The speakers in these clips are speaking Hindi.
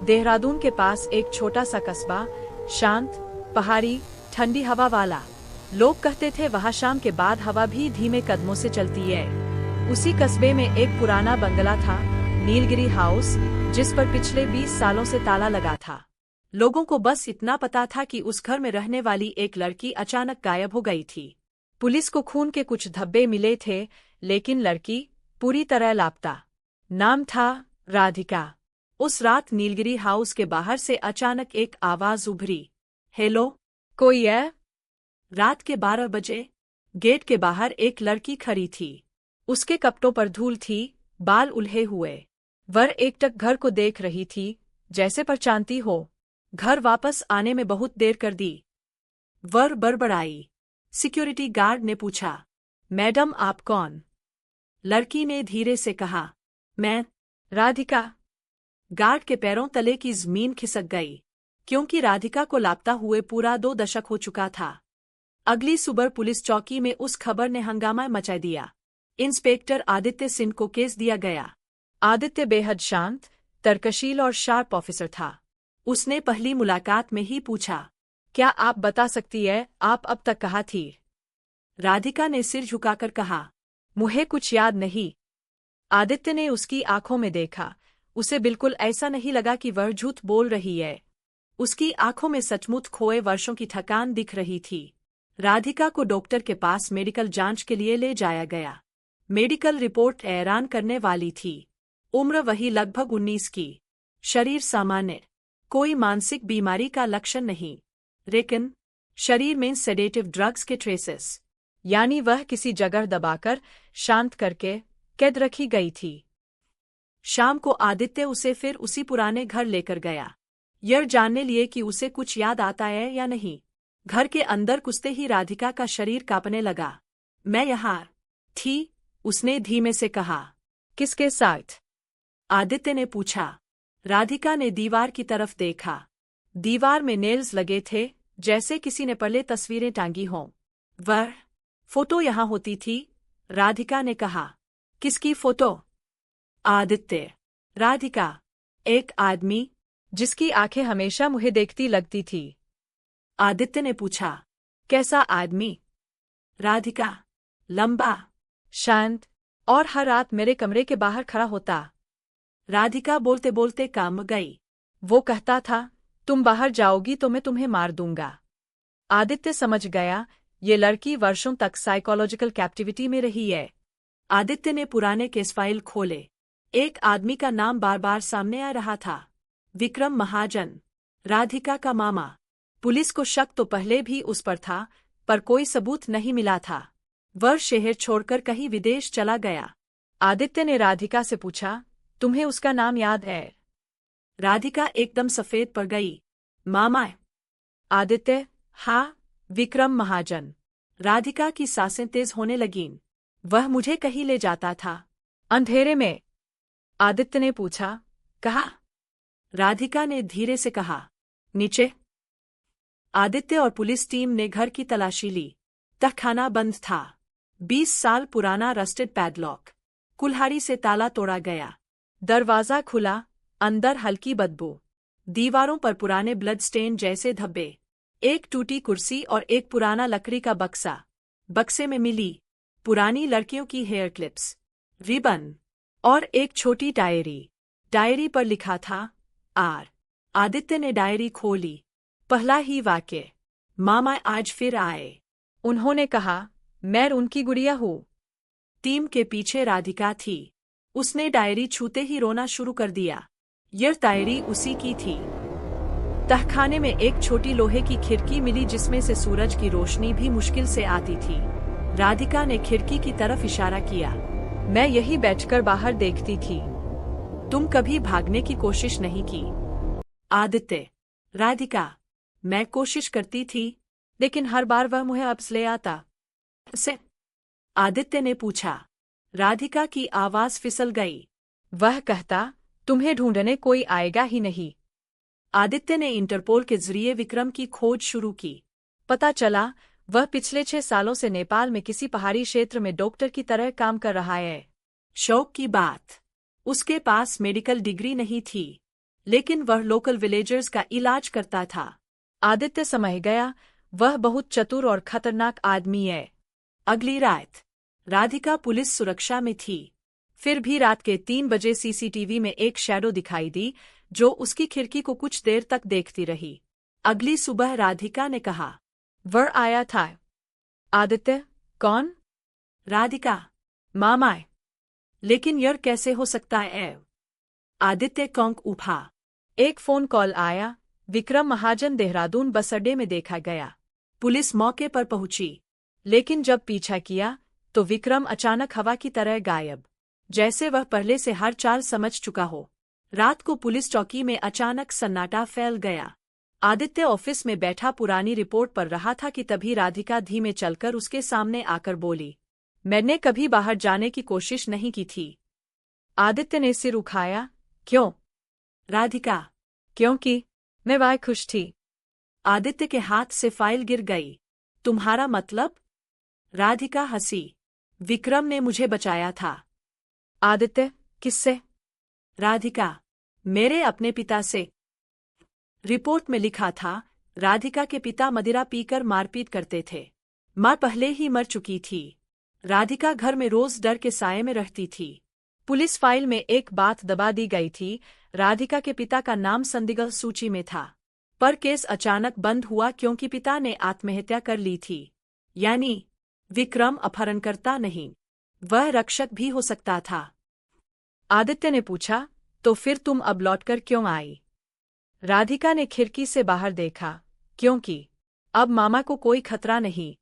देहरादून के पास एक छोटा सा कस्बा, शांत, पहाड़ी, ठंडी हवा वाला। लोग कहते थे वहाँ शाम के बाद हवा भी धीमे कदमों से चलती है। उसी कस्बे में एक पुराना बंगला था, नीलगिरी हाउस, जिस पर पिछले 20 सालों से ताला लगा था। लोगों को बस इतना पता था कि उस घर में रहने वाली एक लड़की अचानक गायब हो गई थी। पुलिस को खून के कुछ धब्बे मिले थे, लेकिन लड़की पूरी तरह लापता। नाम था राधिका। उस रात नीलगिरी हाउस के बाहर से अचानक एक आवाज उभरी, हेलो, कोई है? रात के 12 बजे गेट के बाहर एक लड़की खड़ी थी। उसके कपड़ों पर धूल थी, बाल उल्हे हुए। वह एकटक घर को देख रही थी, जैसे पहचानती हो। घर वापस आने में बहुत देर कर दी। वह बड़बड़ाई। सिक्योरिटी गार्ड ने पूछा, मैडम आप कौन? लड़की ने धीरे से कहा, मैं राधिका। गार्ड के पैरों तले की जमीन खिसक गई, क्योंकि राधिका को लापता हुए पूरा 2 दशक हो चुका था। अगली सुबह पुलिस चौकी में उस खबर ने हंगामा मचा दिया। इंस्पेक्टर आदित्य सिंह को केस दिया गया। आदित्य बेहद शांत, तर्कशील और शार्प ऑफिसर था। उसने पहली मुलाकात में ही पूछा, क्या आप बता सकती है आप अब तक कहाँ थी? राधिका ने सिर झुकाकर कहा, मुझे कुछ याद नहीं। आदित्य ने उसकी आंखों में देखा। उसे बिल्कुल ऐसा नहीं लगा कि वह झूठ बोल रही है। उसकी आंखों में सचमुच खोए वर्षों की थकान दिख रही थी। राधिका को डॉक्टर के पास मेडिकल जांच के लिए ले जाया गया। मेडिकल रिपोर्ट हैरान करने वाली थी। उम्र वही लगभग 19 की। शरीर सामान्य, कोई मानसिक बीमारी का लक्षण नहीं, लेकिन शरीर में सेडेटिव ड्रग्स के ट्रेसेस, यानी वह किसी जगह दबाकर शांत करके कैद रखी गई थी। शाम को आदित्य उसे फिर उसी पुराने घर लेकर गया, यह जानने लिए कि उसे कुछ याद आता है या नहीं। घर के अंदर घुसते ही राधिका का शरीर कांपने लगा। मैं यहाँ थी, उसने धीमे से कहा। किसके साथ? आदित्य ने पूछा। राधिका ने दीवार की तरफ देखा। दीवार में नेल्स लगे थे, जैसे किसी ने पहले तस्वीरें टांगी हों। वह फोटो यहाँ होती थी, राधिका ने कहा। किसकी फोटो? आदित्य। राधिका, एक आदमी जिसकी आंखें हमेशा मुझे देखती लगती थी। आदित्य ने पूछा, कैसा आदमी? राधिका, लंबा, शांत, और हर रात मेरे कमरे के बाहर खड़ा होता। राधिका बोलते बोलते काम गई। वो कहता था, तुम बाहर जाओगी तो मैं तुम्हें मार दूंगा। आदित्य समझ गया, ये लड़की वर्षों तक साइकोलॉजिकल कैप्टिविटी में रही है। आदित्य ने पुराने केस फाइल खोले। एक आदमी का नाम बार बार सामने आ रहा था, विक्रम महाजन, राधिका का मामा। पुलिस को शक तो पहले भी उस पर था, पर कोई सबूत नहीं मिला था। वह शहर छोड़कर कहीं विदेश चला गया। आदित्य ने राधिका से पूछा, तुम्हें उसका नाम याद है? राधिका एकदम सफेद पड़ गई। मामा? आदित्य, हाँ, विक्रम महाजन। राधिका की सांसें तेज होने लगीं। वह मुझे कहीं ले जाता था। अंधेरे में? आदित्य ने पूछा। कहा? राधिका ने धीरे से कहा, नीचे। आदित्य और पुलिस टीम ने घर की तलाशी ली। तहखाना बंद था। 20 साल पुराना रस्टेड पैडलॉक। कुल्हाड़ी से ताला तोड़ा गया। दरवाजा खुला, अंदर हल्की बदबू। दीवारों पर पुराने ब्लड स्टेन जैसे धब्बे। एक टूटी कुर्सी और एक पुराना लकड़ी का बक्सा। बक्से में मिली पुरानी लड़कियों की हेयर क्लिप्स, रिबन और एक छोटी डायरी। डायरी पर लिखा था, आर। आदित्य ने डायरी खोली। पहला ही वाक्य, मामा आज फिर आए। उन्होंने कहा, मैं उनकी गुड़िया हूँ। टीम के पीछे राधिका थी। उसने डायरी छूते ही रोना शुरू कर दिया। यह डायरी उसी की थी। तहखाने में एक छोटी लोहे की खिड़की मिली जिसमें से सूरज की रोशनी भी मुश्किल से आती थी। राधिका ने खिड़की की तरफ इशारा किया। मैं यही बैठकर बाहर देखती थी। तुम कभी भागने की कोशिश नहीं की? आदित्य। राधिका, मैं कोशिश करती थी, लेकिन हर बार वह मुझे वापस ले आता। से? आदित्य ने पूछा। राधिका की आवाज फिसल गई। वह कहता, तुम्हें ढूंढने कोई आएगा ही नहीं। आदित्य ने इंटरपोल के जरिए विक्रम की खोज शुरू की। पता चला, वह पिछले 6 सालों से नेपाल में किसी पहाड़ी क्षेत्र में डॉक्टर की तरह काम कर रहा है। शौक की बात, उसके पास मेडिकल डिग्री नहीं थी, लेकिन वह लोकल विलेजर्स का इलाज करता था। आदित्य समझ गया, वह बहुत चतुर और खतरनाक आदमी है। अगली रात राधिका पुलिस सुरक्षा में थी। फिर भी रात के 3 बजे सीसीटीवी में एक शैडो दिखाई दी, जो उसकी खिड़की को कुछ देर तक देखती रही। अगली सुबह राधिका ने कहा, वह आया था। आदित्य, कौन? राधिका, मामा। लेकिन यह कैसे हो सकता है? आदित्य चौंक उठा। एक फोन कॉल आया, विक्रम महाजन देहरादून बस अड्डे में देखा गया। पुलिस मौके पर पहुंची, लेकिन जब पीछा किया तो विक्रम अचानक हवा की तरह गायब, जैसे वह पहले से हर चाल समझ चुका हो। रात को पुलिस चौकी में अचानक सन्नाटा फैल गया। आदित्य ऑफिस में बैठा पुरानी रिपोर्ट पढ़ रहा था कि तभी राधिका धीमे चलकर उसके सामने आकर बोली, मैंने कभी बाहर जाने की कोशिश नहीं की थी। आदित्य ने सिर उठाया। क्यों? राधिका, क्योंकि मैं वह खुश थी। आदित्य के हाथ से फाइल गिर गई। तुम्हारा मतलब? राधिका हंसी। विक्रम ने मुझे बचाया था। आदित्य, किससे? राधिका, मेरे अपने पिता से। रिपोर्ट में लिखा था, राधिका के पिता मदिरा पीकर मारपीट करते थे। मां पहले ही मर चुकी थी। राधिका घर में रोज डर के साये में रहती थी। पुलिस फाइल में एक बात दबा दी गई थी, राधिका के पिता का नाम संदिग्ध सूची में था। पर केस अचानक बंद हुआ क्योंकि पिता ने आत्महत्या कर ली थी। यानी विक्रम अपहरणकर्ता नहीं, वह रक्षक भी हो सकता था। आदित्य ने पूछा, तो फिर तुम अब लौटकर क्यों आई? राधिका ने खिड़की से बाहर देखा, क्योंकि अब मामा को कोई खतरा नहीं।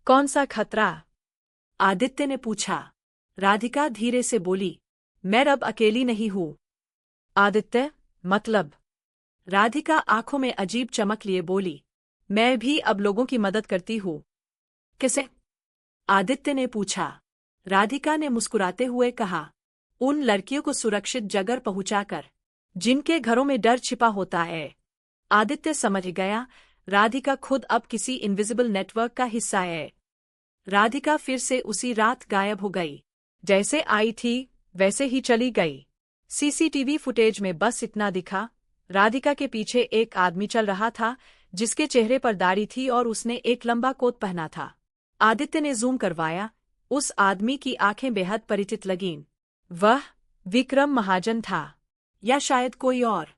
कौन सा खतरा? आदित्य ने पूछा। राधिका धीरे से बोली, मैं अब अकेली नहीं हूं। आदित्य, मतलब? राधिका आंखों में अजीब चमक लिए बोली, मैं भी अब लोगों की मदद करती हूं। कैसे? आदित्य ने पूछा। राधिका ने मुस्कुराते हुए कहा, उन लड़कियों को सुरक्षित जगह पहुंचाकर जिनके घरों में डर छिपा होता है। आदित्य समझ गया, राधिका खुद अब किसी इनविजिबल नेटवर्क का हिस्सा है। राधिका फिर से उसी रात गायब हो गई। जैसे आई थी वैसे ही चली गई। सीसीटीवी फुटेज में बस इतना दिखा, राधिका के पीछे एक आदमी चल रहा था, जिसके चेहरे पर दाढ़ी थी और उसने एक लंबा कोट पहना था। आदित्य ने जूम करवाया, उस आदमी की आंखें बेहद परिचित लगीं। वह विक्रम महाजन था, या शायद कोई और।